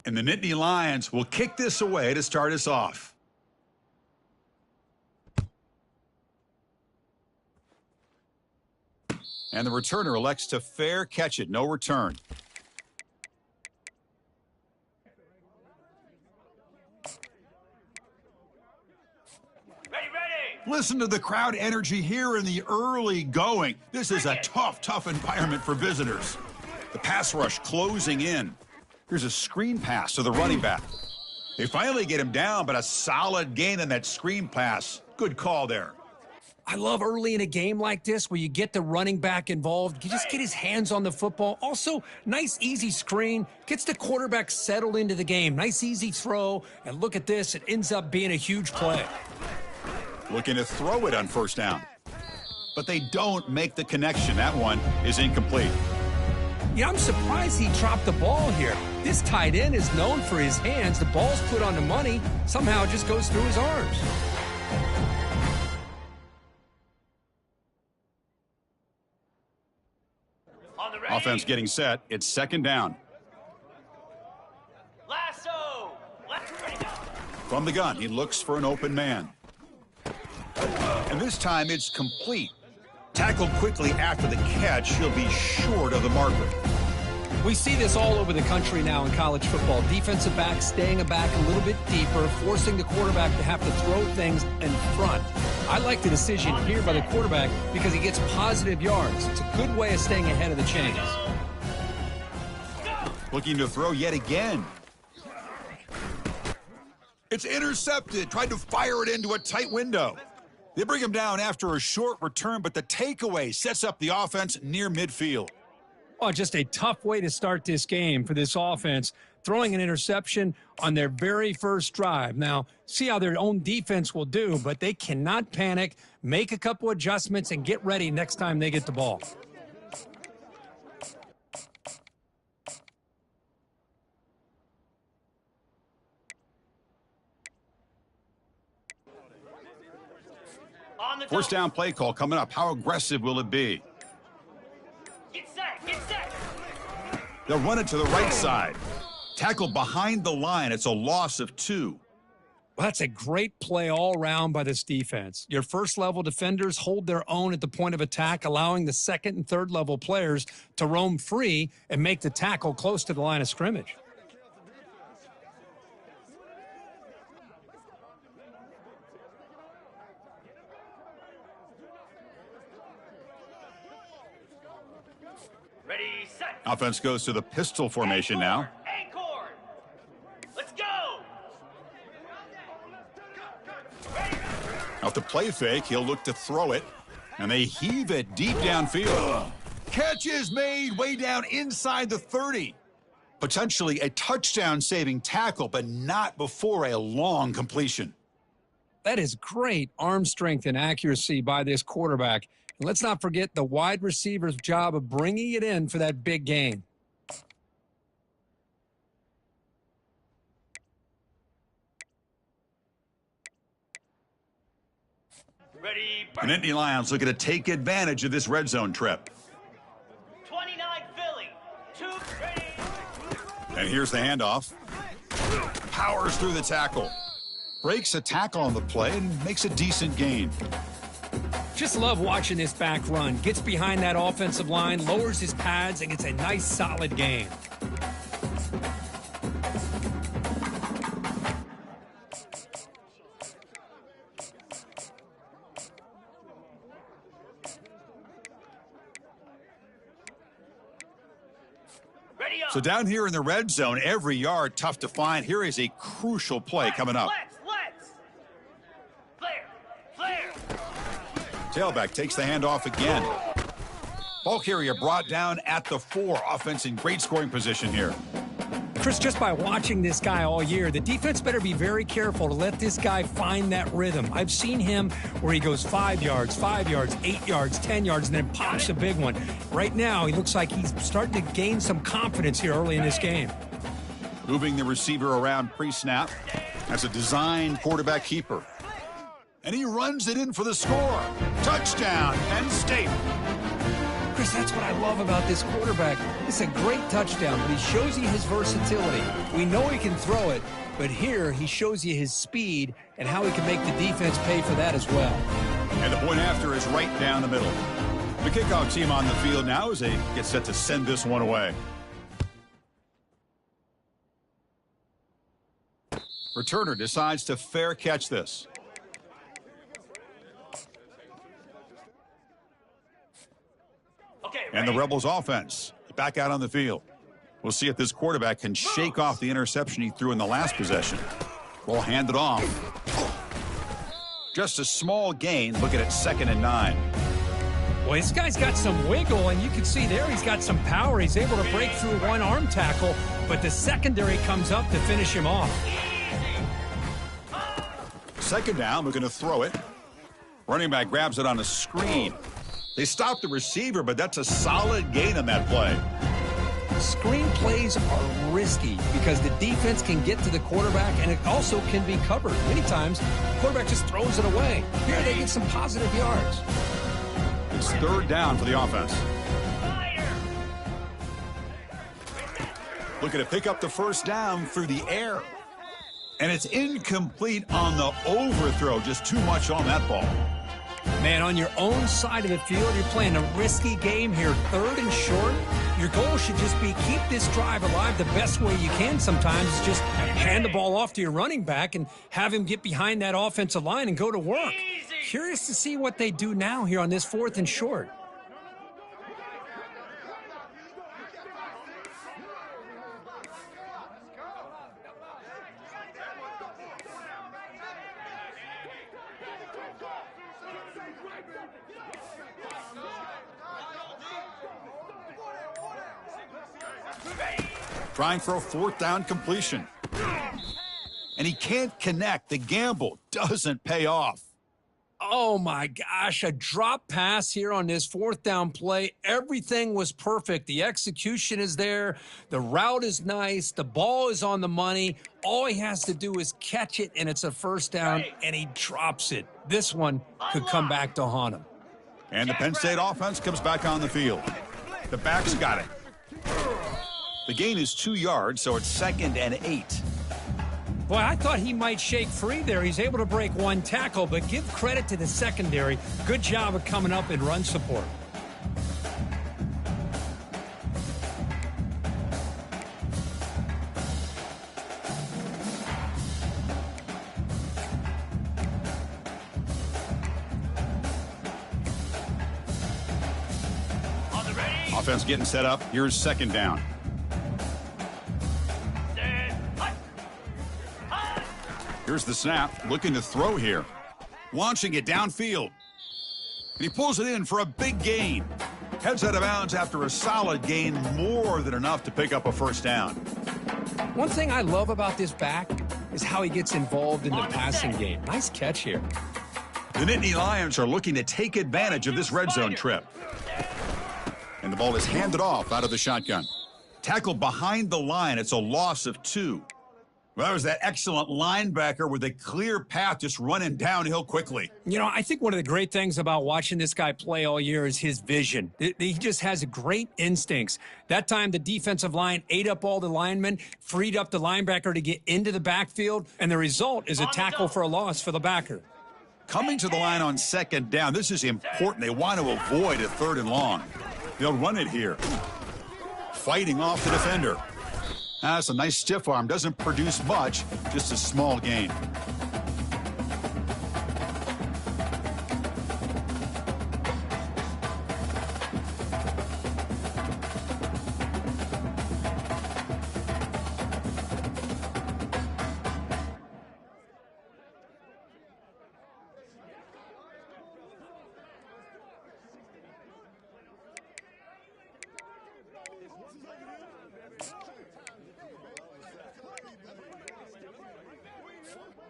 And the Nittany Lions will kick this away to start us off. And the returner elects to fair catch it. No return. Listen to the crowd energy here in the early going. This is a tough environment for visitors. The pass rush closing in. Here's a screen pass to the running back. They finally get him down, but a solid gain on that screen pass. Good call there. I love early in a game like this where you get the running back involved. You just get his hands on the football. Also, nice, easy screen. Gets the quarterback settled into the game. Nice, easy throw. And look at this. It ends up being a huge play. Looking to throw it on first down. But they don't make the connection. That one is incomplete. Yeah, I'm surprised he dropped the ball here. This tight end is known for his hands. The ball's put on the money. Somehow it just goes through his arms. Offense getting set. It's second down. Lasso. From the gun, he looks for an open man. And this time it's complete. Tackled quickly after the catch, he'll be short of the marker. We see this all over the country now in college football. Defensive backs staying back a little bit deeper, forcing the quarterback to have to throw things in front. I like the decision here by the quarterback because he gets positive yards. It's a good way of staying ahead of the chains. Looking to throw yet again. It's intercepted. Tried to fire it into a tight window. They bring him down after a short return, but the takeaway sets up the offense near midfield. Oh, just a tough way to start this game for this offense, throwing an interception on their very first drive. Now, see how their own defense will do, but they cannot panic, make a couple adjustments, and get ready next time they get the ball. First down play call coming up. How aggressive will it be? Get set, get set. They'll run it to the right side. Tackled behind the line. It's a loss of 2. Well, that's a great play all around by this defense. Your first-level defenders hold their own at the point of attack, allowing the second- and third-level players to roam free and make the tackle close to the line of scrimmage. Ready, set. Offense goes to the pistol formation now. Acorn. Let's go. Off the play fake, he'll look to throw it, and they heave it deep downfield. Catch is made way down inside the 30. Potentially a touchdown-saving tackle, but not before a long completion. That is great arm strength and accuracy by this quarterback. And let's not forget the wide receiver's job of bringing it in for that big gain. Ready, The Nittany Lions looking to take advantage of this red zone trip. 29 Philly. 2 ready. And here's the handoff. Powers through the tackle. Breaks a tackle on the play and makes a decent gain. Just love watching this back run. Gets behind that offensive line, lowers his pads, and gets a nice, solid gain. Ready up. So down here in the red zone, every yard tough to find. Here is a crucial play coming up. Let's. Flare. Tailback takes the handoff again. Ball carrier brought down at the 4. Offense in great scoring position here. Chris, just by watching this guy all year, the defense better be very careful to let this guy find that rhythm. I've seen him where he goes 5 yards, 8 yards, 10 yards, and then pops a big one. Right now, he looks like he's starting to gain some confidence here early in this game. Moving the receiver around pre-snap. That's a designed quarterback keeper. And he runs it in for the score. Touchdown, Penn State. Gosh, that's what I love about this quarterback. It's a great touchdown, but he shows you his versatility. We know he can throw it, but here he shows you his speed and how he can make the defense pay for that as well. And the point after is right down the middle. The kickoff team on the field now as they get set to send this one away. Returner decides to fair catch this. Okay, And the ready? Rebels offense back out on the field. We'll see if this quarterback can shake off the interception he threw in the last possession. Ball handed off. Just a small gain. Looking at 2nd and 9. Well, this guy's got some wiggle, and you can see there he's got some power. He's able to break through one arm tackle, but the secondary comes up to finish him off. 2nd down, we're going to throw it. Running back grabs it on a screen. They stop the receiver, but that's a solid gain on that play. Screen plays are risky because the defense can get to the quarterback, and it also can be covered. Many times, the quarterback just throws it away. Here they get some positive yards. It's 3rd down for the offense. Looking to pick up the 1st down through the air. And it's incomplete on the overthrow. Just too much on that ball. Man, on your own side of the field, you're playing a risky game here, 3rd and short. Your goal should just be keep this drive alive the best way you can sometimes. Is just hand the ball off to your running back and have him get behind that offensive line and go to work. Curious to see what they do now here on this 4th and short. Trying for a 4th down completion. And he can't connect. The gamble doesn't pay off. Oh, my gosh, a drop pass here on this 4th down play. Everything was perfect. The execution is there. The route is nice. The ball is on the money. All he has to do is catch it, and it's a 1st down, and he drops it. This one could come back to haunt him. And the Penn State offense comes back on the field. The backs got it. The gain is 2 yards, so it's 2nd and 8. Boy, I thought he might shake free there. He's able to break one tackle, but give credit to the secondary. Good job of coming up in run support. On the ready? Offense getting set up. Here's 2nd down. Here's the snap, looking to throw here. Launching it downfield. And he pulls it in for a big gain. Heads out of bounds after a solid gain, more than enough to pick up a 1st down. One thing I love about this back is how he gets involved in the passing game. Nice catch here. The Nittany Lions are looking to take advantage of this red zone trip. And the ball is handed off out of the shotgun. Tackled behind the line, it's a loss of 2. Well, that was that excellent linebacker with a clear path just running downhill quickly. You know, I think one of the great things about watching this guy play all year is his vision. He just has great instincts. That time, the defensive line ate up all the linemen, freed up the linebacker to get into the backfield, and the result is a tackle for a loss for the backer. Coming to the line on 2nd down, this is important. They want to avoid a 3rd and long. They'll run it here. Fighting off the defender. That's a nice stiff arm. Doesn't produce much, just a small gain.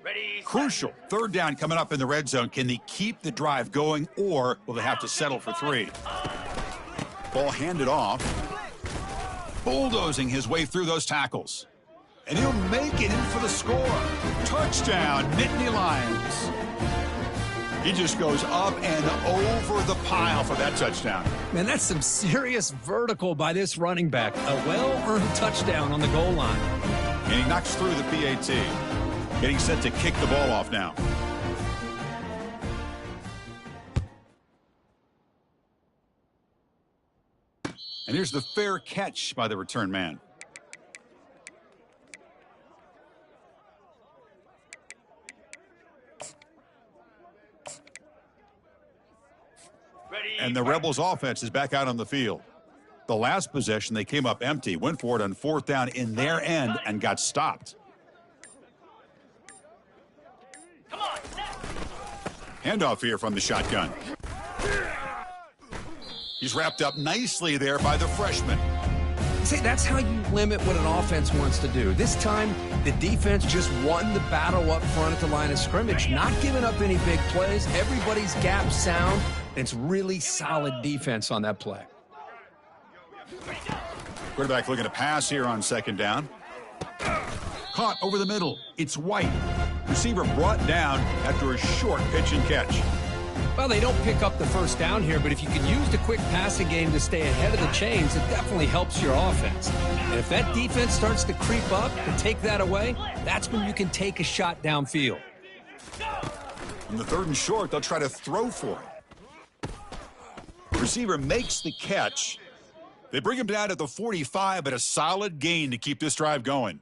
Ready? Crucial. 3rd down coming up in the red zone. Can they keep the drive going, or will they have to settle for 3? Ball handed off. Bulldozing his way through those tackles. And he'll make it in for the score. Touchdown, Nittany Lions. He just goes up and over the pile for that touchdown. Man, that's some serious vertical by this running back. A well-earned touchdown on the goal line. And he knocks through the PAT. Getting set to kick the ball off now. And here's the fair catch by the return man. And the Rebels offense is back out on the field. The last possession, they came up empty, went for it on 4th down in their end and got stopped. Come on, Handoff here from the shotgun. He's wrapped up nicely there by the freshman. See, that's how you limit what an offense wants to do. This time, the defense just won the battle up front at the line of scrimmage, not giving up any big plays. Everybody's gap sound. It's really solid defense on that play. Quarterback looking to pass here on 2nd down. Caught over the middle. It's White. Receiver brought down after a short pitch and catch. Well, they don't pick up the 1st down here, but if you can use the quick passing game to stay ahead of the chains, it definitely helps your offense. And if that defense starts to creep up and take that away, that's when you can take a shot downfield. In the 3rd and short, they'll try to throw for it. Receiver makes the catch. They bring him down at the 45, but a solid gain to keep this drive going.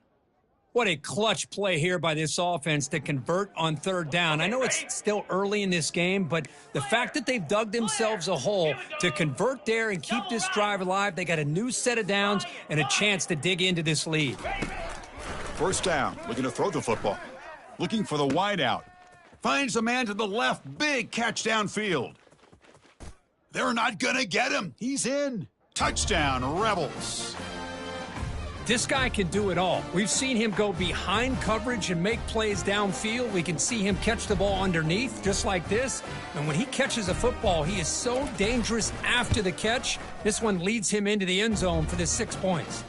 What a clutch play here by this offense to convert on 3rd down. I know it's still early in this game, but the fact that they've dug themselves a hole to convert there and keep this drive alive, they got a new set of downs and a chance to dig into this lead. 1st down, looking to throw the football. Looking for the wide out. Finds a man to the left, big catch downfield. They're not going to get him. He's in. Touchdown, Rebels. This guy can do it all. We've seen him go behind coverage and make plays downfield. We can see him catch the ball underneath, just like this. And when he catches a football, he is so dangerous after the catch. This one leads him into the end zone for the 6 points.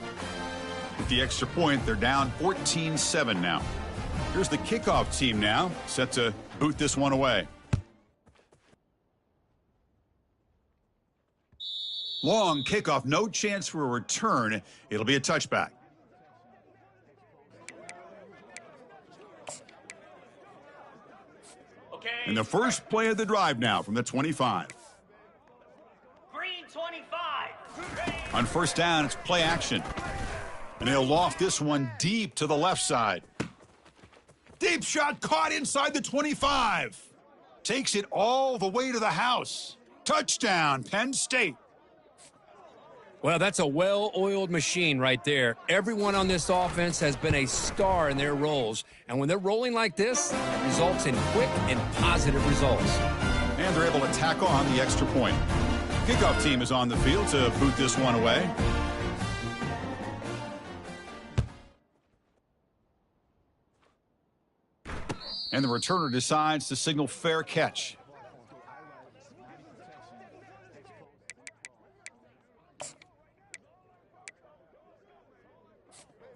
With the extra point, they're down 14-7 now. Here's the kickoff team now, set to boot this one away. Long kickoff, no chance for a return. It'll be a touchback. okay. And the first play of the drive now from the 25. Green 25. On 1st down, it's play action. And they'll loft this one deep to the left side. Deep shot caught inside the 25. Takes it all the way to the house. Touchdown, Penn State. Well, that's a well-oiled machine right there. Everyone on this offense has been a star in their roles. And when they're rolling like this, it results in quick and positive results. And they're able to tack on the extra point. Kickoff team is on the field to boot this one away. And the returner decides to signal fair catch.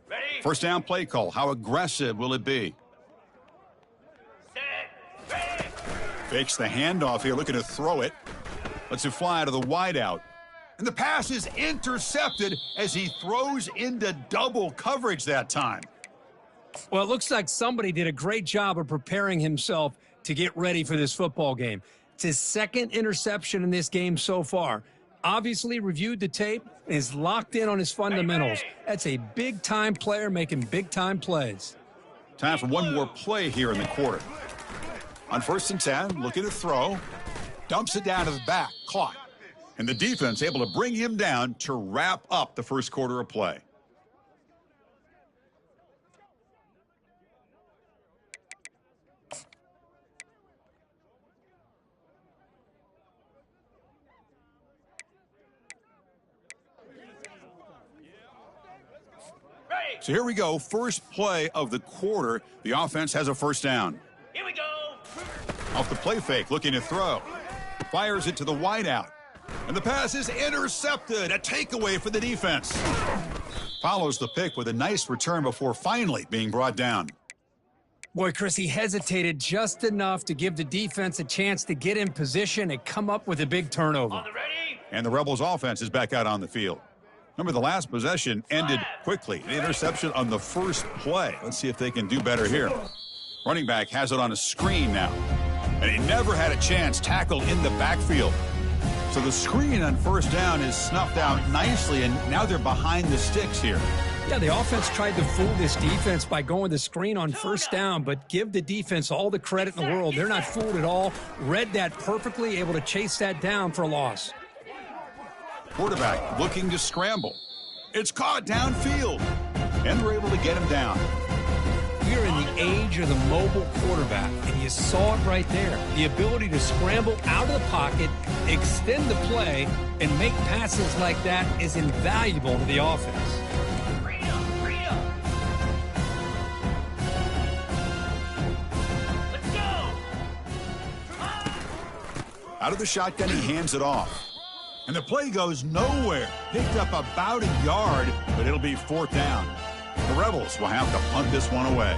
Ready? 1st down play call. How aggressive will it be? Set. Ready. Fakes the handoff here, looking to throw it. Lets it fly to the wideout. And the pass is intercepted as he throws into double coverage that time. Well, it looks like somebody did a great job of preparing himself to get ready for this football game. It's his 2nd interception in this game so far. Obviously reviewed the tape and is locked in on his fundamentals. That's a big-time player making big-time plays. Time for one more play here in the quarter. On 1st and 10, looking to throw. Dumps it down to the back, caught. And the defense able to bring him down to wrap up the 1st quarter of play. So here we go, first play of the quarter. The offense has a 1st down. Here we go. Off the play fake, looking to throw. Fires it to the wideout. And the pass is intercepted. A takeaway for the defense. Follows the pick with a nice return before finally being brought down. Boy, Chris, he hesitated just enough to give the defense a chance to get in position and come up with a big turnover. On the ready. And the Rebels offense is back out on the field. Remember, the last possession ended quickly. An interception on the first play. Let's see if they can do better here. Running back has it on a screen now. And he never had a chance tackled in the backfield. So the screen on first down is snuffed out nicely, and now they're behind the sticks here. Yeah, the offense tried to fool this defense by going the screen on first down, but give the defense all the credit in the world. They're not fooled at all. Read that perfectly, able to chase that down for a loss. Quarterback looking to scramble. It's caught downfield, and they're able to get him down. We're in the age of the mobile quarterback, and you saw it right there. The ability to scramble out of the pocket, extend the play, and make passes like that is invaluable to the offense. Freedom, freedom. Let's go. Out of the shotgun, he hands it off. And the play goes nowhere. Picked up about a yard, but it'll be fourth down. The Rebels will have to punt this one away.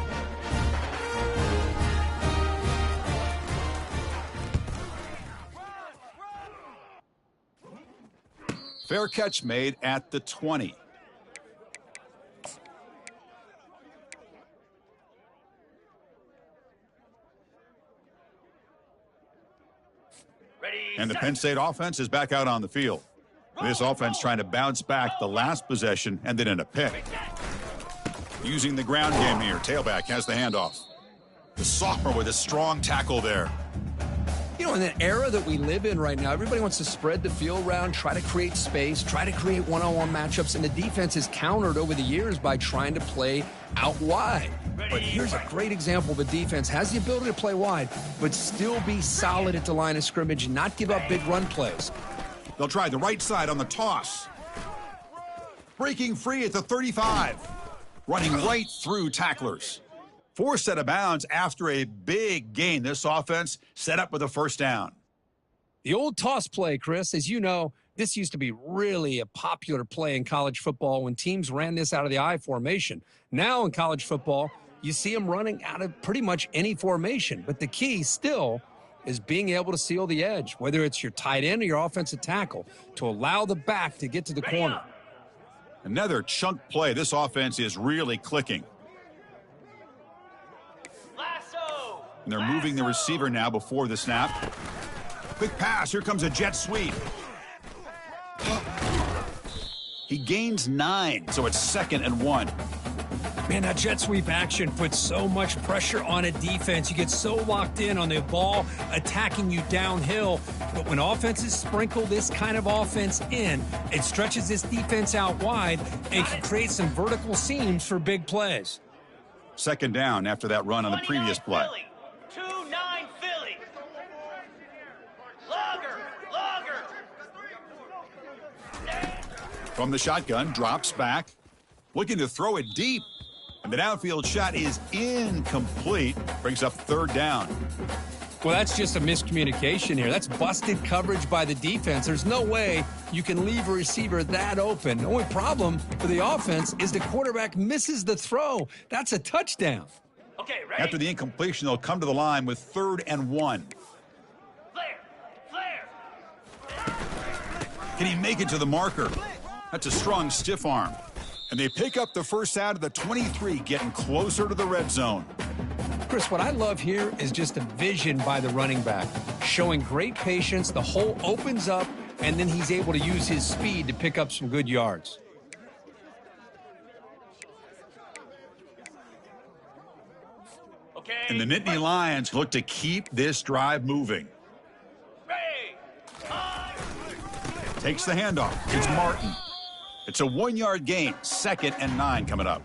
Fair catch made at the 20. Ready. And the set. Penn State offense is back out on the field. This offense trying to bounce back the last possession and then in a pick. Using the ground game here. Tailback has the handoff. The sophomore with a strong tackle there. You know, in the era that we live in right now, everybody wants to spread the field around, try to create space, try to create one-on-one matchups, and the defense is countered over the years by trying to play out wide. But here's a great example of a defense has the ability to play wide, but still be solid at the line of scrimmage and not give up big run plays. They'll try the right side on the toss. Breaking free at the 35. Running right through tacklers. Forced out of bounds after a big gain. This offense set up with a first down. The old toss play, Chris, as you know, this used to be really a popular play in college football when teams ran this out of the I formation. Now in college football, you see them running out of pretty much any formation. But the key still is being able to seal the edge, whether it's your tight end or your offensive tackle, to allow the back to get to the corner. Another chunk play. This offense is really clicking. Lasso. And they're moving the receiver now before the snap. Quick pass. Here comes a jet sweep. He gains 9, so it's 2nd and 1. Man, that jet sweep action puts so much pressure on a defense. You get so locked in on the ball attacking you downhill. But when offenses sprinkle this kind of offense in, it stretches this defense out wide and can create some vertical seams for big plays. 2nd down after that run on the previous play. 2-9 Philly. Logger. From the shotgun, drops back. Looking to throw it deep. And the downfield shot is incomplete. Brings up 3rd down. Well, that's just a miscommunication here. That's busted coverage by the defense. There's no way you can leave a receiver that open. The only problem for the offense is the quarterback misses the throw. That's a touchdown. Okay, ready? After the incompletion, they'll come to the line with 3rd and 1. Flare. Can he make it to the marker? That's a strong stiff arm. And they pick up the first out of the 23, getting closer to the red zone. Chris, what I love here is just a vision by the running back, showing great patience. The hole opens up, and then he's able to use his speed to pick up some good yards. Okay. And the Nittany Lions look to keep this drive moving. Ready. Takes the handoff. It's Martin. It's a 1-yard gain. 2nd and 9 coming up.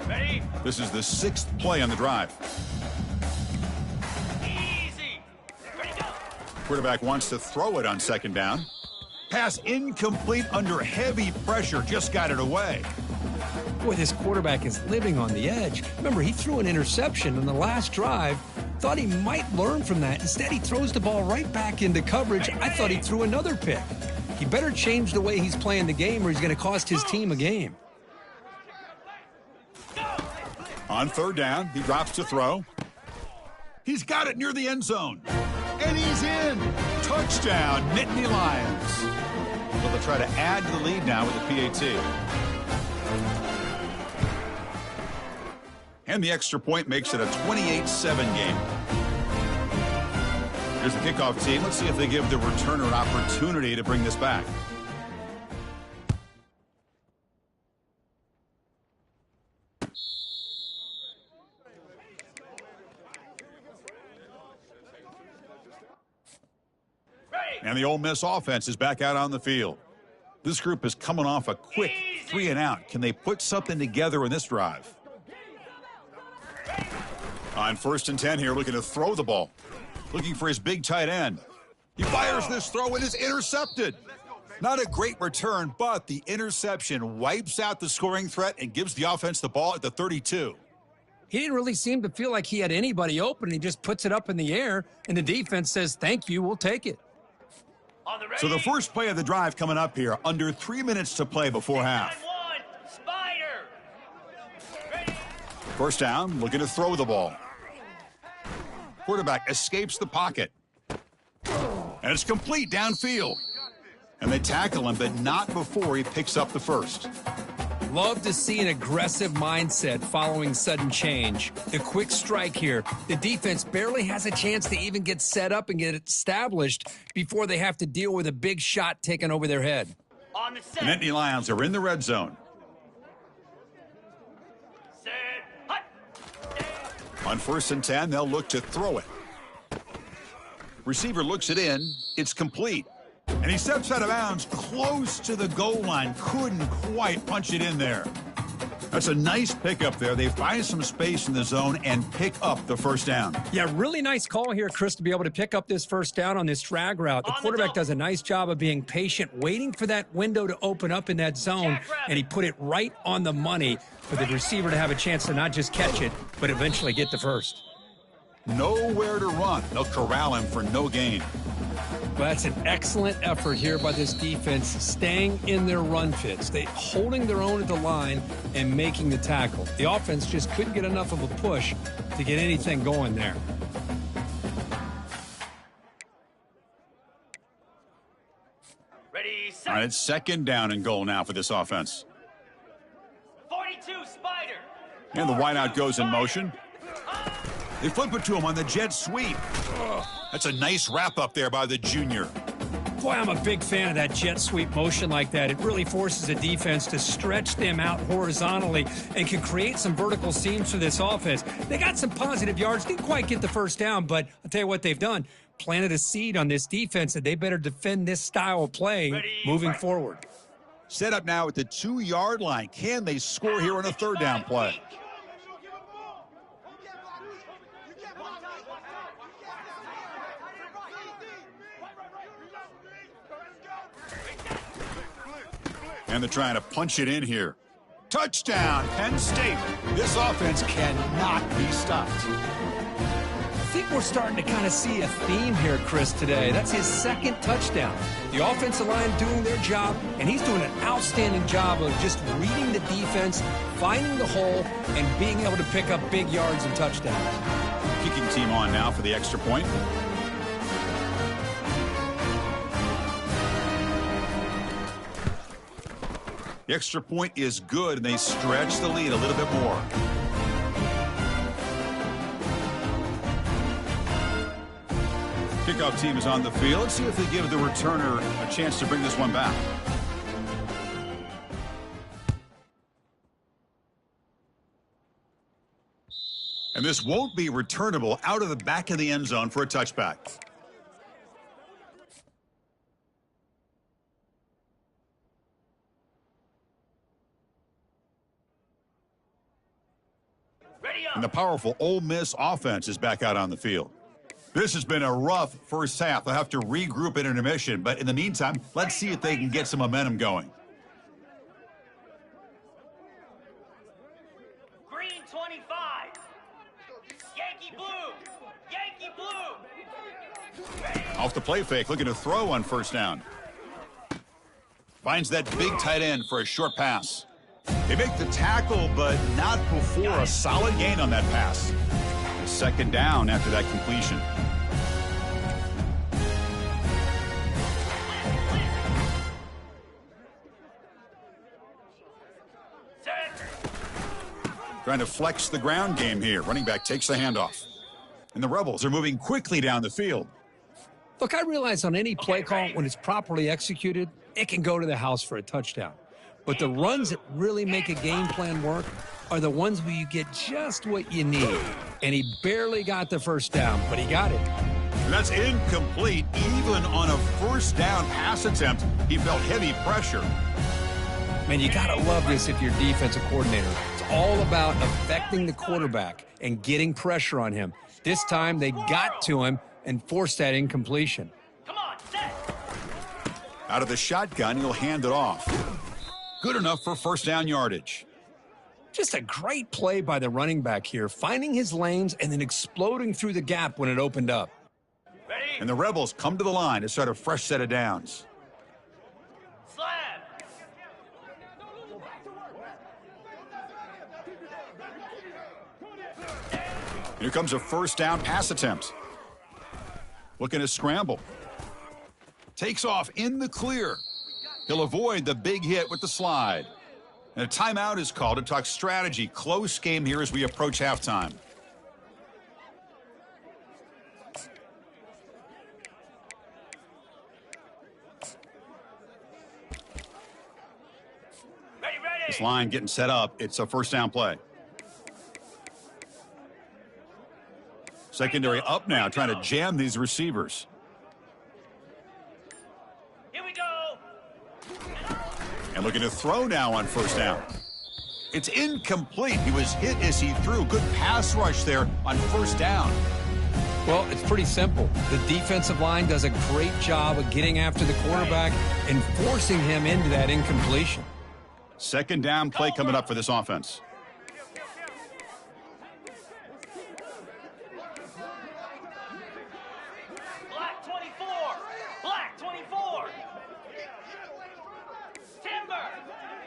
Ready. This is the 6th play on the drive. Easy. Ready, go. Quarterback wants to throw it on 2nd down. Pass incomplete under heavy pressure. Just got it away. Boy, this quarterback is living on the edge. Remember, he threw an interception in the last drive Thought he might learn from that. Instead, he throws the ball right back into coverage. I thought he threw another pick. He better change the way he's playing the game or he's going to cost his team a game. On third down, he drops to throw. He's got it near the end zone. And he's in. Touchdown, Nittany Lions. Well, they'll try to add to the lead now with the PAT. And the extra point makes it a 28-7 game. Here's the kickoff team. Let's see if they give the returner an opportunity to bring this back. And the Ole Miss offense is back out on the field. This group is coming off a quick 3-and-out. Can they put something together in this drive? On 1st and 10 here, looking to throw the ball. Looking for his big tight end. He fires this throw and is intercepted. Not a great return, but the interception wipes out the scoring threat and gives the offense the ball at the 32. He didn't really seem to feel like he had anybody open. He just puts it up in the air, and the defense says, thank you, we'll take it. So the first play of the drive coming up here, under 3 minutes to play before half. First down, looking to throw the ball. Quarterback escapes the pocket. And it's complete downfield. And they tackle him, but not before he picks up the first. Love to see an aggressive mindset following sudden change. The quick strike here. The defense barely has a chance to even get set up and get it established before they have to deal with a big shot taken over their head. On the set. The Nittany Lions are in the red zone. Set. Hut. On 1st and 10, they'll look to throw it. Receiver looks it in. It's complete. And he steps out of bounds close to the goal line. Couldn't quite punch it in there. That's a nice pickup there. They find some space in the zone and pick up the first down. Yeah, really nice call here, Chris, to be able to pick up this first down on this drag route. The quarterback does a nice job of being patient, waiting for that window to open up in that zone, and he put it right on the money for the receiver to have a chance to not just catch it, but eventually get the first. Nowhere to run. They'll corral him for no gain. Well, that's an excellent effort here by this defense, staying in their run fits. They holding their own at the line and making the tackle. The offense just couldn't get enough of a push to get anything going there. Ready, set. All right, it's 2nd down and goal now for this offense. 42 Spider. And the wideout goes in motion. They flip it to him on the jet sweep. That's a nice wrap up there by the junior. Boy, I'm a big fan of that jet sweep motion like that. It really forces a defense to stretch them out horizontally and can create some vertical seams for this offense. They got some positive yards, didn't quite get the first down, but I'll tell you what they've done. Planted a seed on this defense that they better defend this style of play moving forward. Set up now at the 2-yard line. Can they score here on a 3rd down play? And they're trying to punch it in here. Touchdown, Penn State. This offense cannot be stopped. I think we're starting to kind of see a theme here, Chris, today. That's his 2nd touchdown. The offensive line doing their job, and he's doing an outstanding job of just reading the defense, finding the hole, and being able to pick up big yards and touchdowns. Kicking team on now for the extra point. The extra point is good, and they stretch the lead a little bit more. Kickoff team is on the field. Let's see if they give the returner a chance to bring this one back. And this won't be returnable out of the back of the end zone for a touchback. And the powerful Ole Miss offense is back out on the field. This has been a rough first half. They'll have to regroup at intermission, but in the meantime, let's see if they can get some momentum going. Green 25. Yankee blue! Yankee blue! Off the play fake, looking to throw on first down. Finds that big tight end for a short pass. They make the tackle, but not before a solid gain on that pass. Second down after that completion. Trying to flex the ground game here. Running back takes the handoff. And the Rebels are moving quickly down the field. Look, I realize on any play call, when it's properly executed, it can go to the house for a touchdown. But the runs that really make a game plan work are the ones where you get just what you need. And he barely got the first down, but he got it. And that's incomplete. Even on a first down pass attempt, he felt heavy pressure. Man, you got to love this if you're defensive coordinator. It's all about affecting the quarterback and getting pressure on him. This time, they got to him and forced that incompletion. Come on, set! Out of the shotgun, he'll hand it off. Good enough for first down yardage. Just a great play by the running back here, finding his lanes and then exploding through the gap when it opened up. Ready? And the Rebels come to the line to start a fresh set of downs. Slab! Here comes a first down pass attempt. Looking to scramble. Takes off in the clear. He'll avoid the big hit with the slide. And a timeout is called to talk strategy. Close game here as we approach halftime. Ready, ready! This line getting set up. It's a first down play. Secondary up now, trying to jam these receivers. Here we go! And looking to throw now on first down. It's incomplete. He was hit as he threw. Good pass rush there on first down. Well, it's pretty simple. The defensive line does a great job of getting after the quarterback and forcing him into that incompletion. Second down play coming up for this offense. Black 24! Black 24! Timber!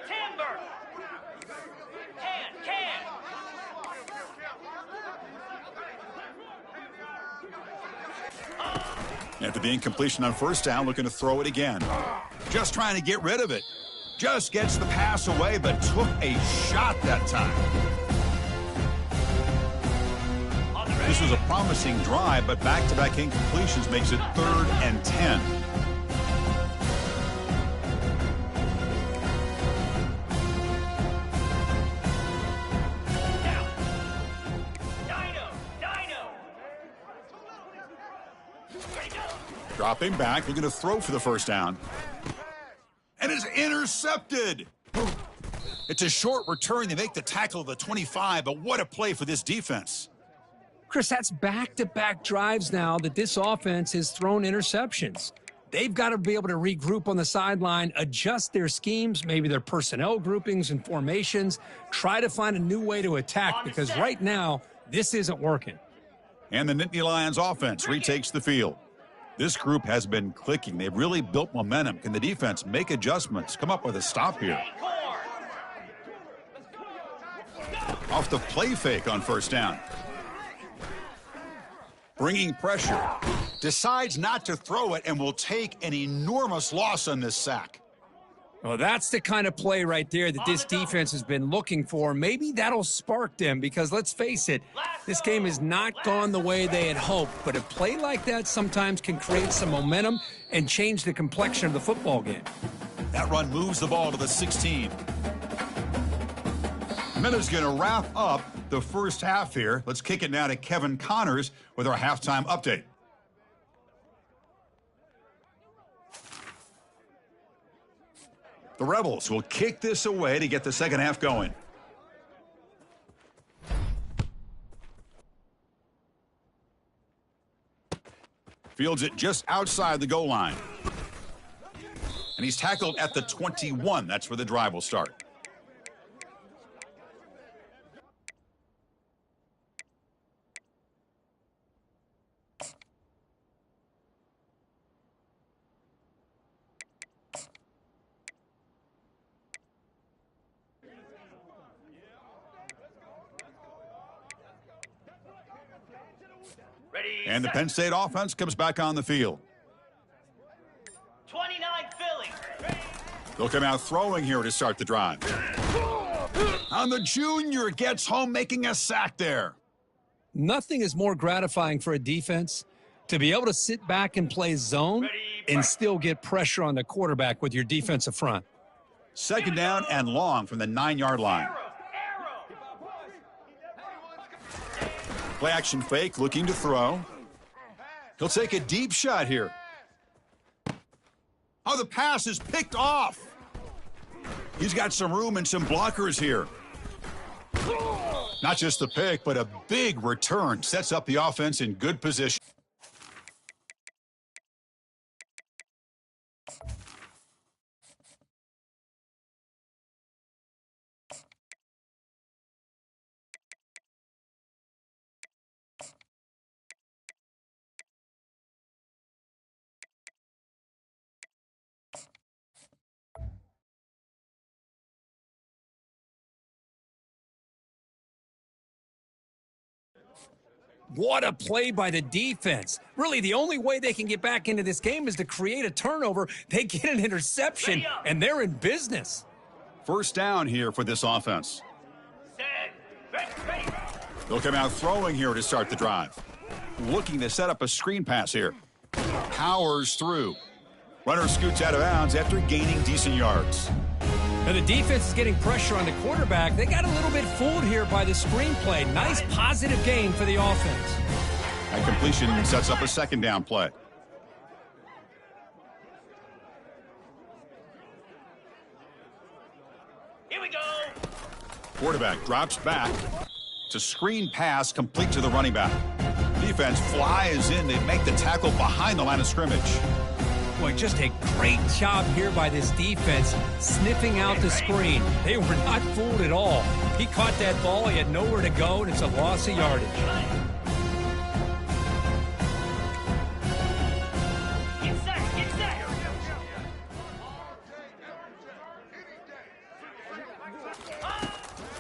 Timber! Can! After the incompletion on first down, looking to throw it again. Just trying to get rid of it. Just gets the pass away, but took a shot that time. This was a promising drive, but back-to-back incompletions makes it 3rd and 10. Dropping back, looking to throw for the first down. And it's intercepted. It's a short return. They make the tackle of the 25, but what a play for this defense. Chris, that's back-to-back drives now that this offense has thrown interceptions. They've got to be able to regroup on the sideline, adjust their schemes, maybe their personnel groupings and formations, try to find a new way to attack because right now, this isn't working. And the Nittany Lions offense retakes the field. This group has been clicking. They've really built momentum. Can the defense make adjustments, come up with a stop here? Off the play fake on first down. Bringing pressure. Decides not to throw it and will take an enormous loss on this sack. Well, that's the kind of play right there that this defense has been looking for. Maybe that'll spark them because, let's face it, this game has not gone the way they had hoped. But a play like that sometimes can create some momentum and change the complexion of the football game. That run moves the ball to the 16. Miller's going to wrap up the first half here. Let's kick it now to Kevin Connors with our halftime update. The Rebels will kick this away to get the second half going. Fields it just outside the goal line. And he's tackled at the 21. That's where the drive will start. Ready, And the set. Penn State offense comes back on the field. 29 Philly. They'll come out throwing here to start the drive. On the junior, gets home making a sack there. Nothing is more gratifying for a defense to be able to sit back and play zone and still get pressure on the quarterback with your defensive front. Second down and long from the 9-yard line. Play action fake, looking to throw. He'll take a deep shot here. Oh, the pass is picked off. He's got some room and some blockers here. Not just the pick, but a big return. Sets up the offense in good position. What a play by the defense. Really, the only way they can get back into this game is to create a turnover. They get an interception, and they're in business. First down here for this offense. They'll come out throwing here to start the drive. Looking to set up a screen pass here. Powers through. Runner scoots out of bounds after gaining decent yards. Now, the defense is getting pressure on the quarterback. They got a little bit fooled here by the screenplay. Nice positive gain for the offense. And completion sets up a second down play. Here we go. Quarterback drops back. It's a screen pass complete to the running back. Defense flies in. They make the tackle behind the line of scrimmage. Boy, just a great job here by this defense, sniffing out the screen. They were not fooled at all. He caught that ball. He had nowhere to go, and it's a loss of yardage. Get set, get set.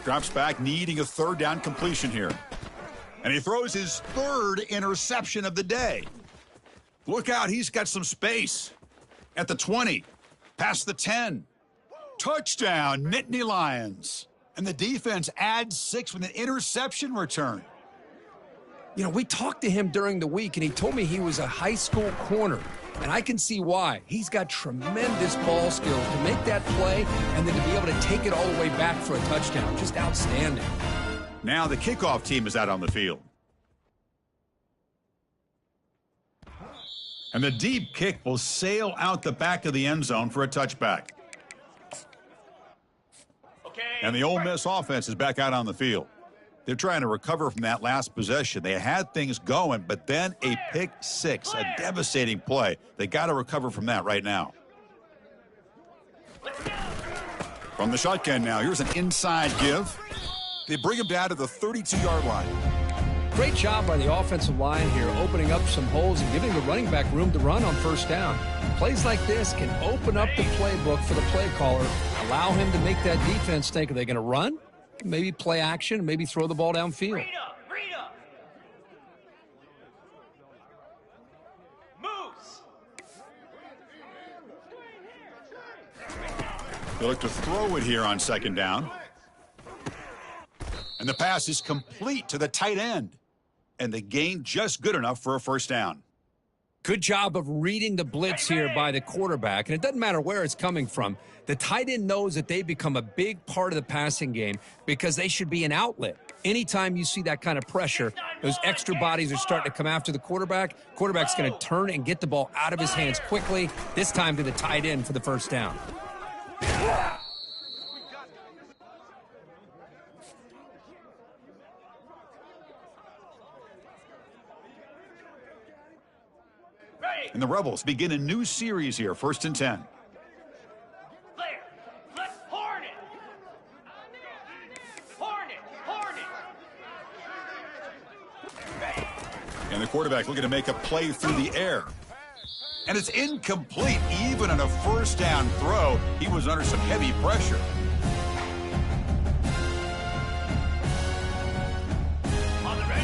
Drops back, needing a third down completion here. And he throws his third interception of the day. Look out, he's got some space. At the 20, past the 10. Touchdown, Nittany Lions. And the defense adds 6 with an interception return. You know, we talked to him during the week, and he told me he was a high school corner. And I can see why. He's got tremendous ball skills to make that play and then to be able to take it all the way back for a touchdown. Just outstanding. Now the kickoff team is out on the field. And the deep kick will sail out the back of the end zone for a touchback. Okay. And the Ole Miss offense is back out on the field. They're trying to recover from that last possession. They had things going, but then a pick six, a devastating play. They got to recover from that right now. From the shotgun now, here's an inside give. They bring him down to the 32-yard line. Great job by the offensive line here, opening up some holes and giving the running back room to run on first down. Plays like this can open up the playbook for the play caller, allow him to make that defense think, are they going to run? Maybe play action, maybe throw the ball downfield. Read up. Moves. They look to throw it here on second down. And the pass is complete to the tight end. And the gain just good enough for a first down. Good job of reading the blitz here by the quarterback. And it doesn't matter where it's coming from. The tight end knows that they become a big part of the passing game because they should be an outlet. Anytime you see that kind of pressure, those extra bodies are starting to come after the quarterback. Quarterback's going to turn and get the ball out of his hands quickly, this time to the tight end for the first down. And the Rebels begin a new series here, 1st and 10. Player, let's horn it. Horn it. And the quarterback looking to make a play through the air. And it's incomplete. Even on a first down throw, he was under some heavy pressure.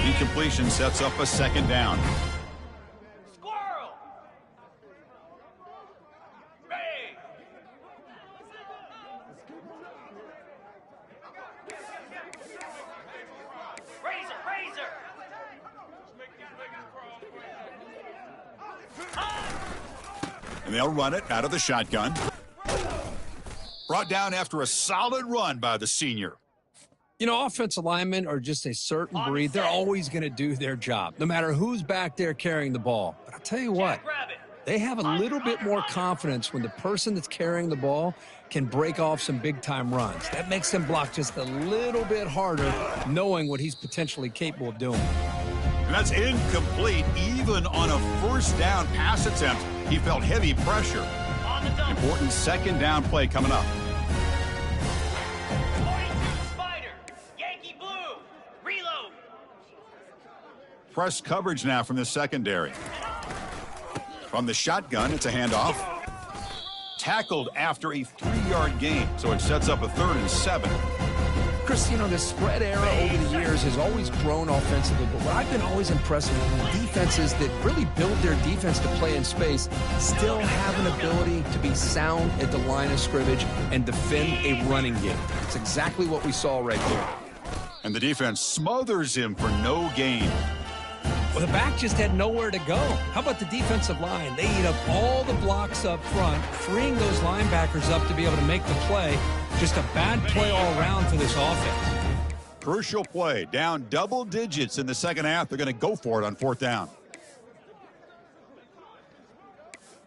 Incompletion sets up a second down. Squirrel. Ray. Razor. And they'll run it out of the shotgun. Brought down after a solid run by the senior. You know, offensive linemen are just a certain breed. They're always going to do their job, no matter who's back there carrying the ball. But I'll tell you what, they have a little bit more confidence when the person that's carrying the ball can break off some big-time runs. That makes them block just a little bit harder, knowing what he's potentially capable of doing. And that's incomplete. Even on a first down pass attempt, he felt heavy pressure. Important second down play coming up. 42 Spider. Yankee Blue. Reload. Press coverage now from the secondary. From the shotgun, it's a handoff. Tackled after a 3-yard gain, so it sets up a 3rd and 7. Chris, you know, the spread era over the years has always grown offensively, but what I've been always impressed with defenses that really build their defense to play in space still have an ability to be sound at the line of scrimmage and defend a running game. It's exactly what we saw right there. And the defense smothers him for no gain. Well, the back just had nowhere to go. How about the defensive line? They eat up all the blocks up front, freeing those linebackers up to be able to make the play. Just a bad play all around for this offense. Crucial play. Down double digits in the second half. They're going to go for it on 4th down.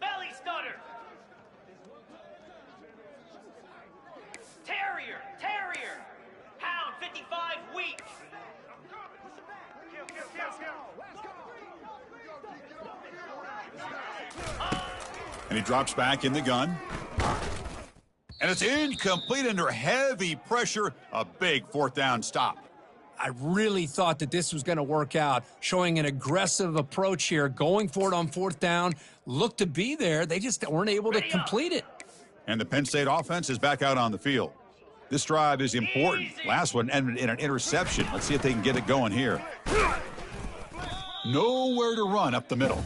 Belly stutter. Terrier. Hound 55 weak. And he drops back in the gun. And it's incomplete under heavy pressure. A big 4th down stop. I really thought that this was going to work out, showing an aggressive approach here, going for it on 4th down. Looked to be there. They just weren't able to complete it. And the Penn State offense is back out on the field. This drive is important. Last one ended in an interception. Let's see if they can get it going here. Nowhere to run up the middle.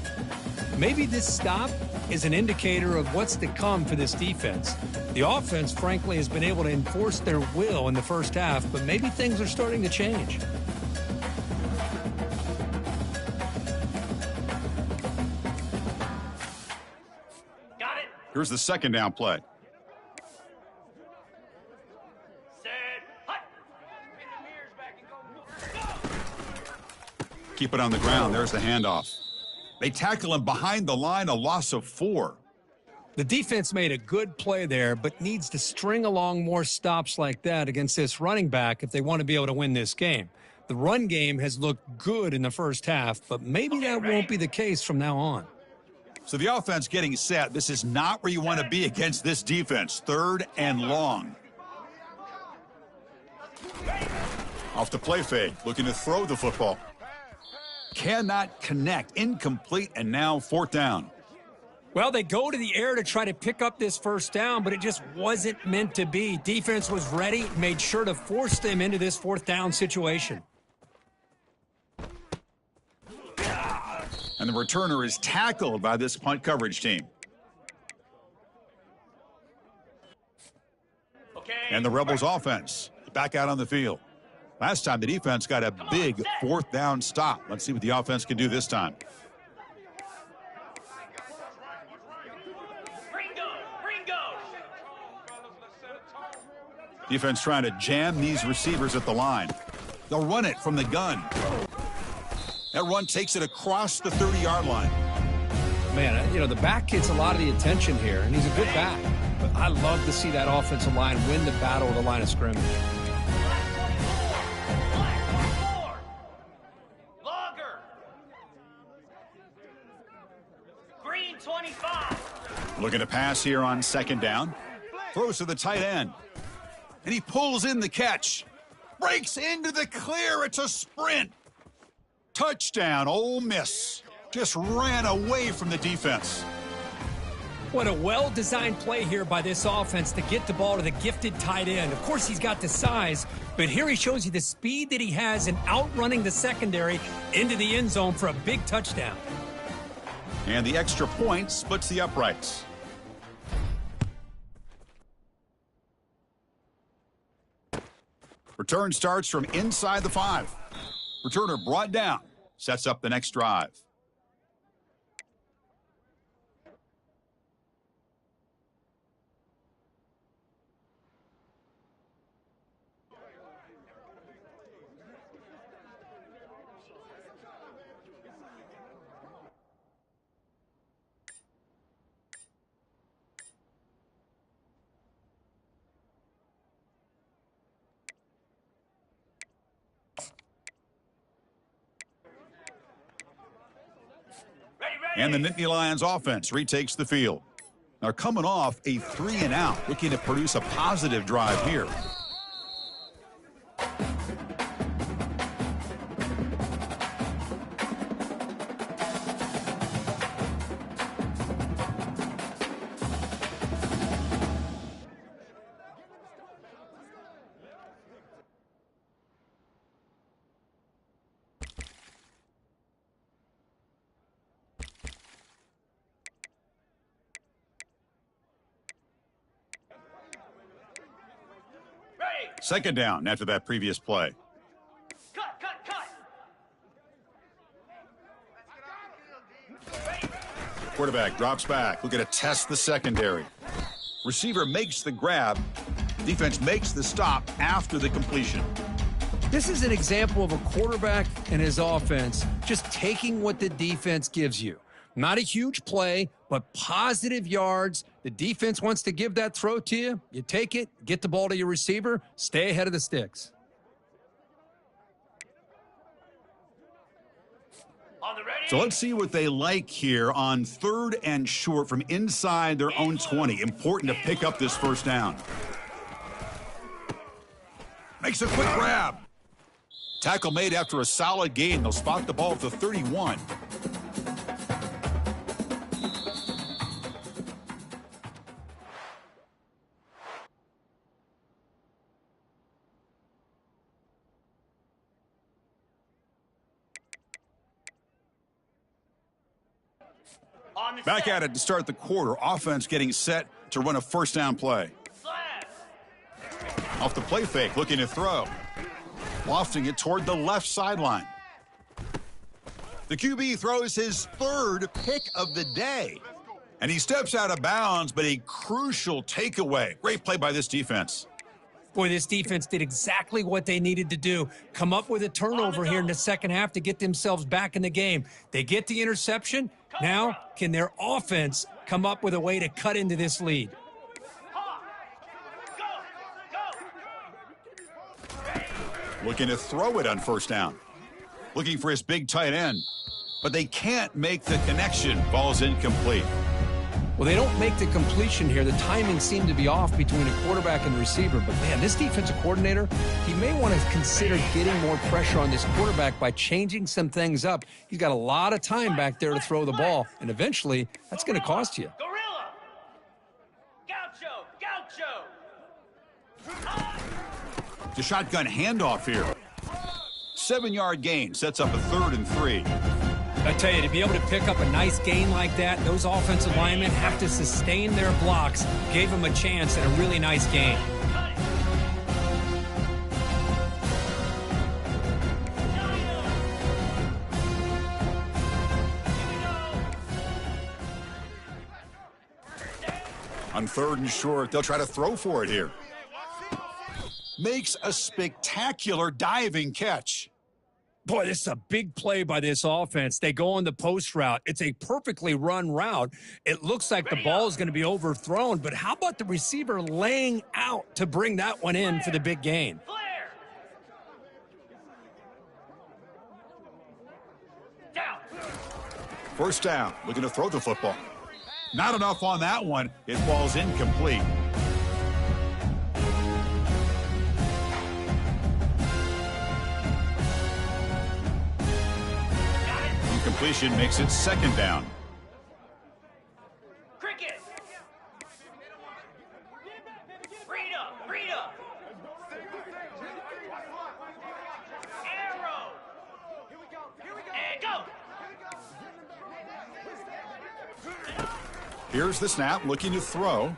Maybe this stop is an indicator of what's to come for this defense. The offense, frankly, has been able to enforce their will in the first half, but maybe things are starting to change. Got it. Here's the second down play. Set. Hut. Keep it on the ground. There's the handoff. They tackle him behind the line, a loss of 4. The defense made a good play there, but needs to string along more stops like that against this running back if they want to be able to win this game. The run game has looked good in the first half, but maybe that won't be the case from now on. So the offense getting set. This is not where you want to be against this defense. 3rd and long. Off the play fake, looking to throw the football. Cannot connect, incomplete, and now 4th down. Well, they go to the air to try to pick up this first down, but it just wasn't meant to be. Defense was ready, made sure to force them into this 4th down situation. And the returner is tackled by this punt coverage team. And the Rebels offense back out on the field. Last time the defense got a big 4th down stop. Let's see what the offense can do this time. Defense trying to jam these receivers at the line. They'll run it from the gun. That run takes it across the 30-yard line. Man, you know, the back gets a lot of the attention here, and he's a good back. But I love to see that offensive line win the battle at the line of scrimmage. Green 25. Looking to pass here on 2nd down. Throws to the tight end. And he pulls in the catch. Breaks into the clear. It's a sprint. Touchdown, Ole Miss. Just ran away from the defense. What a well-designed play here by this offense to get the ball to the gifted tight end. Of course, he's got the size, but here he shows you the speed that he has in outrunning the secondary into the end zone for a big touchdown. And the extra point splits the uprights. Return starts from inside the 5. Returner brought down. Sets up the next drive. And the Nittany Lions offense retakes the field. They're coming off a 3-and-out, looking to produce a positive drive here. Second down after that previous play. Cut. Quarterback drops back. Looking to test the secondary. Receiver makes the grab. Defense makes the stop after the completion. This is an example of a quarterback and his offense just taking what the defense gives you. Not a huge play, but positive yards. The defense wants to give that throw to you. You take it, get the ball to your receiver, stay ahead of the sticks. So let's see what they like here on 3rd and short from inside their own 20. Important to pick up this first down. Makes a quick grab. Tackle made after a solid gain. They'll spot the ball at the 31. Back at it to start the quarter. Offense getting set to run a first down play. Off the play fake, looking to throw. Lofting it toward the left sideline. The QB throws his 3rd pick of the day. And he steps out of bounds, but a crucial takeaway. Great play by this defense. Boy, this defense did exactly what they needed to do. Come up with a turnover here in the second half to get themselves back in the game. They get the interception. Now, can their offense come up with a way to cut into this lead? Looking to throw it on first down. Looking for his big tight end. But they can't make the connection. Ball's incomplete. Well, they don't make the completion here. The timing seemed to be off between a quarterback and the receiver. But, man, this defensive coordinator, he may want to consider getting more pressure on this quarterback by changing some things up. He's got a lot of time back there to throw the ball, and eventually that's going to cost you. Gorilla! Gaucho! The shotgun handoff here. 7-yard gain sets up a 3rd and 3. I tell you, to be able to pick up a nice gain like that, those offensive linemen have to sustain their blocks. Gave them a chance at a really nice gain. On 3rd and short, they'll try to throw for it here. Makes a spectacular diving catch. Boy, this is a big play by this offense. They go on the post route. It's a perfectly run route. It looks like the ball is going to be overthrown, but how about the receiver laying out to bring that one in for the big gain? First down, looking to throw the football. Not enough on that one. It falls incomplete. Incompletion makes it 2nd down. Cricket! Here's the snap, looking to throw.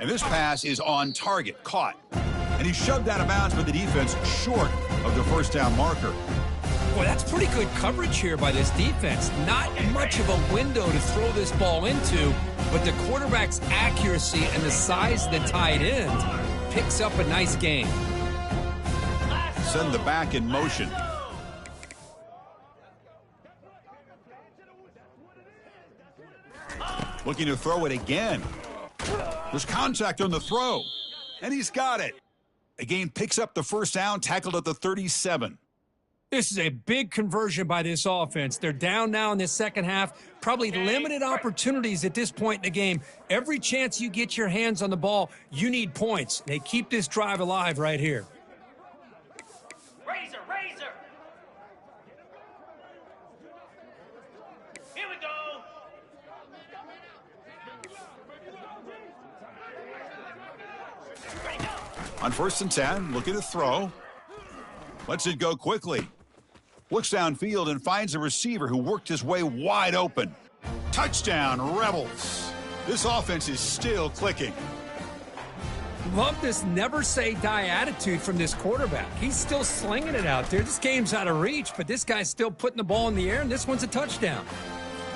And this pass is on target, caught. And he's shoved out of bounds by the defense short of the first down marker. Boy, that's pretty good coverage here by this defense. Not much of a window to throw this ball into, but the quarterback's accuracy and the size of the tight end picks up a nice gain. Send the back in motion. Looking to throw it again. There's contact on the throw, and he's got it. Again, picks up the first down, tackled at the 37. This is a big conversion by this offense. They're down now in the second half. Probably limited opportunities at this point in the game. Every chance you get your hands on the ball, you need points. They keep this drive alive right here. Razor, razor. Here we go. Ready, go. On 1st and 10, looking to throw. Lets it go quickly. Looks downfield and finds a receiver who worked his way wide open. Touchdown, Rebels. This offense is still clicking. Love this never-say-die attitude from this quarterback. He's still slinging it out there. This game's out of reach, but this guy's still putting the ball in the air, and this one's a touchdown.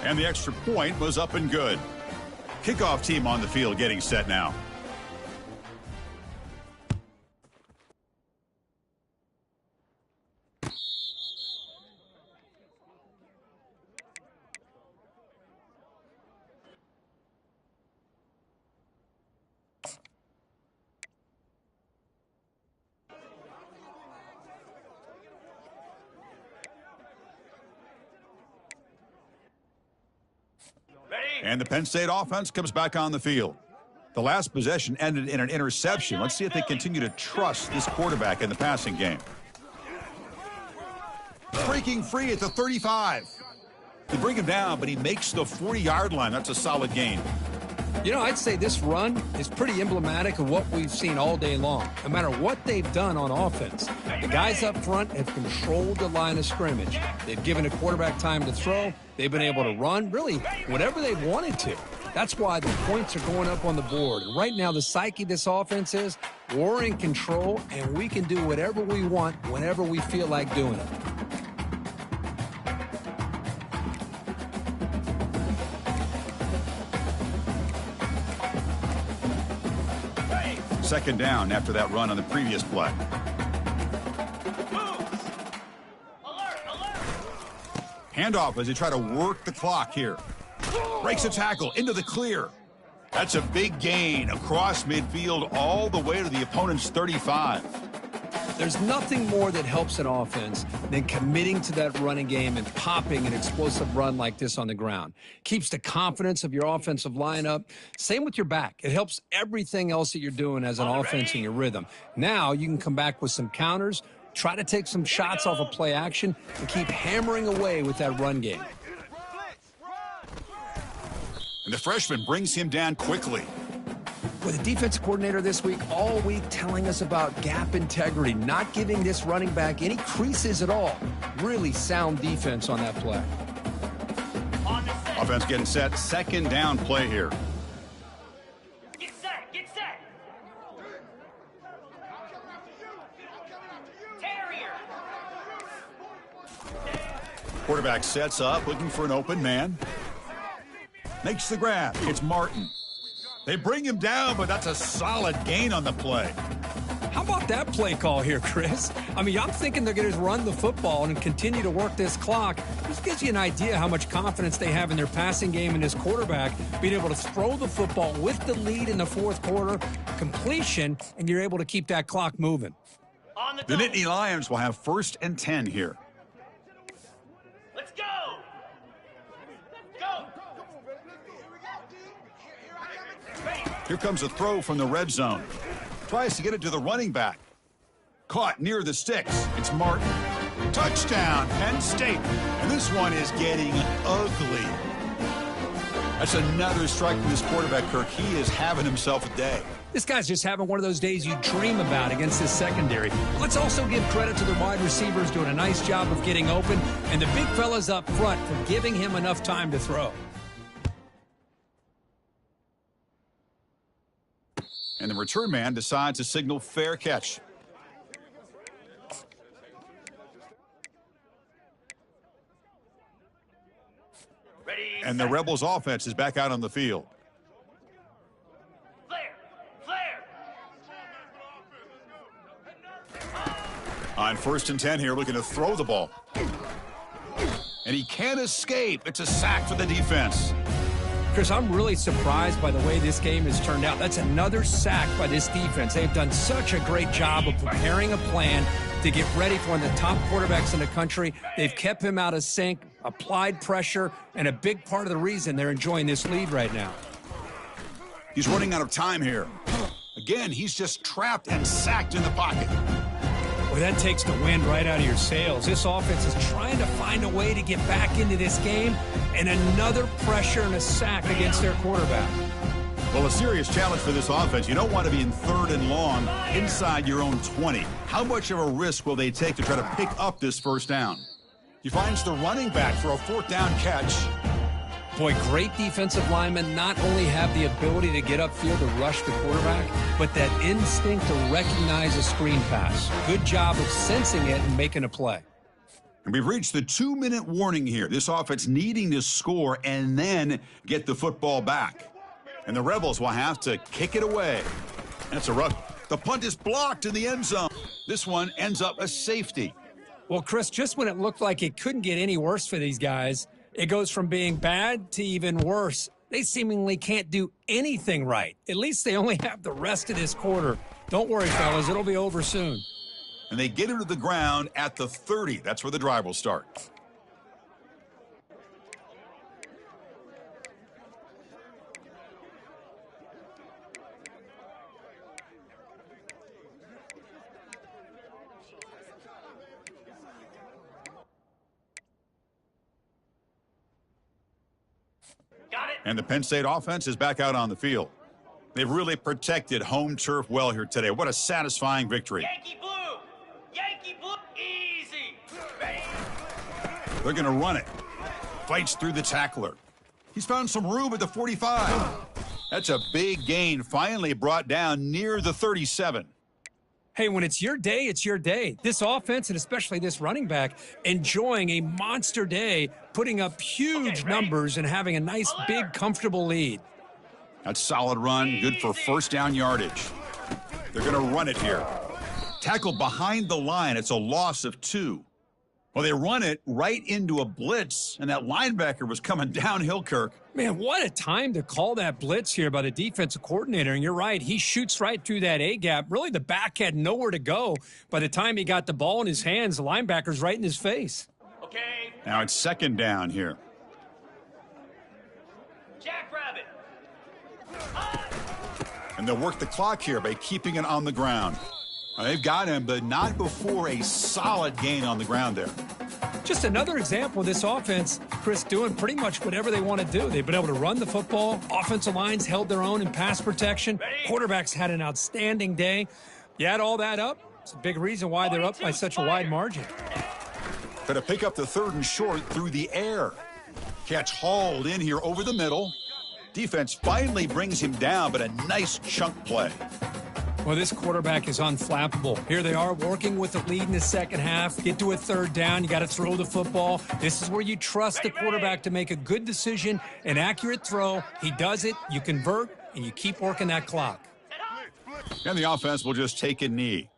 And the extra point was up and good. Kickoff team on the field getting set now. And the Penn State offense comes back on the field. The last possession ended in an interception. Let's see if they continue to trust this quarterback in the passing game. Breaking free at the 35. They bring him down, but he makes the 40-yard line. That's a solid gain. You know, I'd say this run is pretty emblematic of what we've seen all day long. No matter what they've done on offense, the guys up front have controlled the line of scrimmage. They've given the quarterback time to throw. They've been able to run, really, whatever they've wanted to. That's why the points are going up on the board. And right now, the psyche of this offense is we're in control, and we can do whatever we want whenever we feel like doing it. Second down after that run on the previous play. Alert, alert. Handoff as they try to work the clock here. Breaks a tackle into the clear. That's a big gain across midfield all the way to the opponent's 35. There's nothing more that helps an offense than committing to that running game and popping an explosive run like this on the ground. Keeps the confidence of your offensive lineup. Same with your back. It helps everything else that you're doing as an offense in your rhythm. Now you can come back with some counters, try to take some shots off of play action, and keep hammering away with that run game. And the freshman brings him down quickly. With the defensive coordinator this week, all week telling us about gap integrity, not giving this running back any creases at all. Really sound defense on that play. Offense getting set. Second down play here. Get set, get set. Terrier. Quarterback sets up, looking for an open man. Makes the grab. It's Martin. They bring him down, but that's a solid gain on the play. How about that play call here, Chris? I mean, I'm thinking they're going to run the football and continue to work this clock. This gives you an idea how much confidence they have in their passing game and this quarterback being able to throw the football with the lead in the fourth quarter, completion, and you're able to keep that clock moving. On the The Nittany Lions will have 1st and 10 here. Let's go. Go. Here comes a throw from the red zone. Tries to get it to the running back. Caught near the sticks. It's Martin. Touchdown, Penn State. And this one is getting ugly. That's another strike from this quarterback, Kirk. He is having himself a day. This guy's just having one of those days you dream about against this secondary. Let's also give credit to the wide receivers doing a nice job of getting open and the big fellas up front for giving him enough time to throw. And the return man decides to signal fair catch. Ready, And the set. Rebels offense is back out on the field. Flare. Flare. On 1st and 10 here, looking to throw the ball. And he can't escape. It's a sack for the defense. Chris, I'm really surprised by the way this game has turned out. That's another sack by this defense. They've done such a great job of preparing a plan to get ready for one of the top quarterbacks in the country. They've kept him out of sync, applied pressure, and a big part of the reason they're enjoying this lead right now. He's running out of time here. Again, he's just trapped and sacked in the pocket. Well, that takes the wind right out of your sails. This offense is trying to find a way to get back into this game, and another pressure and a sack against their quarterback. Well, a serious challenge for this offense. You don't want to be in 3rd and long inside your own 20. How much of a risk will they take to try to pick up this 1st down? He finds the running back for a 4th down catch. Boy, great defensive linemen not only have the ability to get upfield to rush the quarterback, but that instinct to recognize a screen pass. Good job of sensing it and making a play. And we've reached the 2-minute warning here. This offense needing to score and then get the football back. And the Rebels will have to kick it away. That's a rough. The punt is blocked in the end zone. This one ends up a safety. Well, Chris, just when it looked like it couldn't get any worse for these guys, it goes from being bad to even worse. They seemingly can't do anything right. At least they only have the rest of this quarter. Don't worry, fellas. It'll be over soon. And they get it to the ground at the 30. That's where the drive will start. Got it. And the Penn State offense is back out on the field. They've really protected home turf well here today. What a satisfying victory. Yankee blue. Yankee blue. Easy. Bang. They're going to run it. Fights through the tackler. He's found some room at the 45. That's a big gain, finally brought down near the 37. Hey, when it's your day, it's your day. This offense, and especially this running back, enjoying a monster day, putting up huge numbers and having a nice, big, comfortable lead. That's solid run, good for 1st down yardage. They're going to run it here. Tackled behind the line. It's a loss of 2. Well, they run it right into a blitz, and that linebacker was coming downhill, Kirk. Man, what a time to call that blitz here by the defensive coordinator. And you're right, he shoots right through that A-gap. Really, the back had nowhere to go. By the time he got the ball in his hands, the linebacker's right in his face. Okay. Now it's 2nd down here. Jackrabbit. And they'll work the clock here by keeping it on the ground. Now, they've got him, but not before a solid gain on the ground there. Just another example of this offense, Chris, doing pretty much whatever they want to do. They've been able to run the football. Offensive lines held their own in pass protection. Quarterbacks had an outstanding day. You add all that up, it's a big reason why they're up by such a wide margin. Going to pick up the 3rd and short through the air. Catch hauled in here over the middle. Defense finally brings him down, but a nice chunk play. Well, this quarterback is unflappable. Here they are working with the lead in the second half. Get to a 3rd down. You got to throw the football. This is where you trust the quarterback to make a good decision, an accurate throw. He does it. You convert, and you keep working that clock. And the offense will just take a knee.